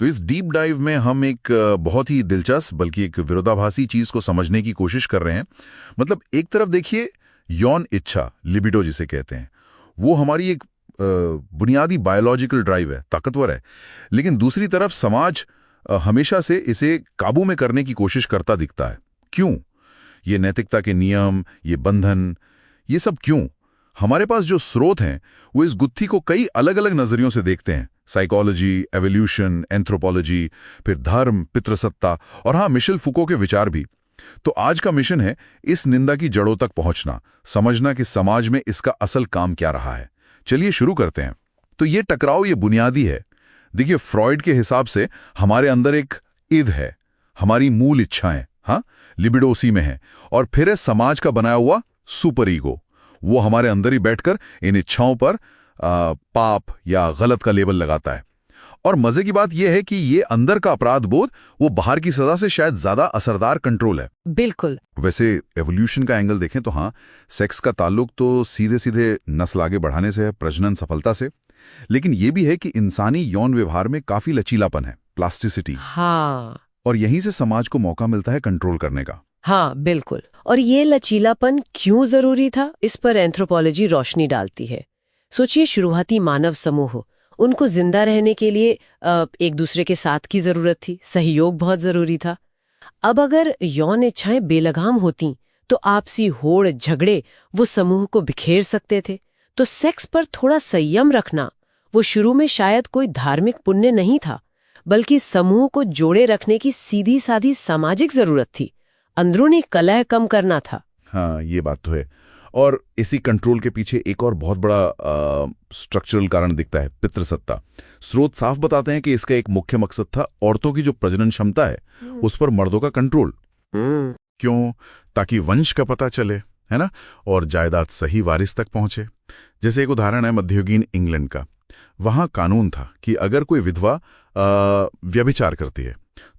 तो इस deep dive में हम एक बहुत ही दिलचस्प बल्कि एक विरोधाभासी चीज को समझने की कोशिश कर रहे हैं। मतलब एक तरफ देखिए, यौन इच्छा, लिबिडो जिसे कहते हैं, वो हमारी एक बुनियादी बायोलॉजिकल ड्राइव है, ताकतवर है। लेकिन दूसरी तरफ समाज हमेशा से इसे काबू में करने की कोशिश करता दिखता है। क्यों? ये नैतिकता के नियम, ये बंधन, ये सब क्यों? हमारे पास जो स्रोत हैं वो इस गुत्थी को कई अलग अलग नजरियों से देखते हैं। साइकोलॉजी, एवोल्यूशन, एंथ्रोपोलॉजी, फिर धर्म, पितृसत्ता और हाँ, मिशेल फुको के विचार भी। तो आज का मिशन है इस निंदा की जड़ों तक पहुंचना, समझना कि समाज में इसका असल काम क्या रहा है। चलिए शुरू करते हैं। तो ये टकराव ये बुनियादी है। देखिए, फ्रॉइड के हिसाब से हमारे अंदर एक इद है, हमारी मूल इच्छाएं, हाँ, लिबिडो उसी में है। और फिर है समाज का बनाया हुआ सुपर ईगो, वो हमारे अंदर ही बैठकर इन इच्छाओं पर पाप या गलत का लेबल लगाता है। और मजे की बात यह है कि ये अंदर का अपराध बोध वो बाहर की सजा से शायद ज्यादा असरदार कंट्रोल है। बिल्कुल। वैसे एवोल्यूशन का एंगल देखें तो हाँ, सेक्स का ताल्लुक तो सीधे सीधे नस्ल आगे बढ़ाने से है, प्रजनन सफलता से। लेकिन ये भी है कि इंसानी यौन व्यवहार में काफी लचीलापन है, प्लास्टिसिटी। हाँ। और यहीं से समाज को मौका मिलता है कंट्रोल करने का। हाँ, बिल्कुल। और ये लचीलापन क्यों जरूरी था, इस पर एंथ्रोपोलॉजी रोशनी डालती है। सोचिए, शुरुआती मानव समूह, उनको जिंदा रहने के लिए एक दूसरे के साथ की जरूरत थी, सहयोग बहुत जरूरी था। अब अगर यौन इच्छाएं बेलगाम होती तो आपसी होड़ झगड़े वो समूह को बिखेर सकते थे। तो सेक्स पर थोड़ा संयम रखना वो शुरू में शायद कोई धार्मिक पुण्य नहीं था, बल्कि समूह को जोड़े रखने की सीधी साधी सामाजिक जरूरत थी। अंदरूनी कलह कम करना था। हाँ, ये बात तो है। और इसी कंट्रोल के पीछे एक और बहुत बड़ा स्ट्रक्चरल कारण दिखता है, पितृसत्ता। स्रोत साफ बताते हैं कि इसका एक मुख्य मकसद था औरतों की जो प्रजनन क्षमता है उस पर मर्दों का कंट्रोल। क्यों? ताकि वंश का पता चले, है ना, और जायदाद सही वारिस तक पहुंचे। जैसे एक उदाहरण है मध्ययुगीन इंग्लैंड का। वहां कानून था कि अगर कोई विधवा व्यभिचार करती है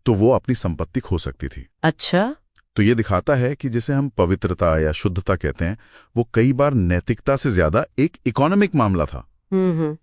तो वो अपनी संपत्ति खो सकती थी। अच्छा। तो ये दिखाता है कि जिसे हम पवित्रता या शुद्धता कहते हैं, वो कई बार नैतिकता से ज्यादा एक इकोनॉमिक मामला था,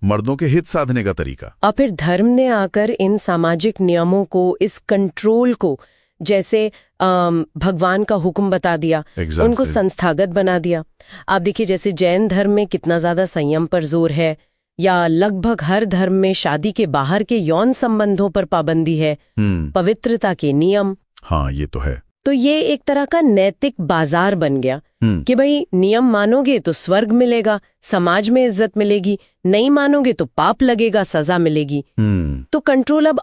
मर्दों के हित साधने का तरीका। और फिर धर्म ने आकर इन सामाजिक नियमों को, इस कंट्रोल को, जैसे भगवान का हुक्म बता दिया, उनको संस्थागत बना दिया। आप देखिए, जैसे जैन धर्म में कितना ज्यादा संयम पर जोर है, या लगभग हर धर्म में शादी के बाहर के यौन संबंधों पर पाबंदी है, पवित्रता के नियम। हाँ, ये तो है। तो ये एक तरह का नैतिक बाजार बन गया कि भाई नियम मानोगे तो स्वर्ग मिलेगा, समाज में इज्जत मिलेगी, नहीं मानोगे तो पाप लगेगा, सजा मिलेगी। तो कंट्रोल अब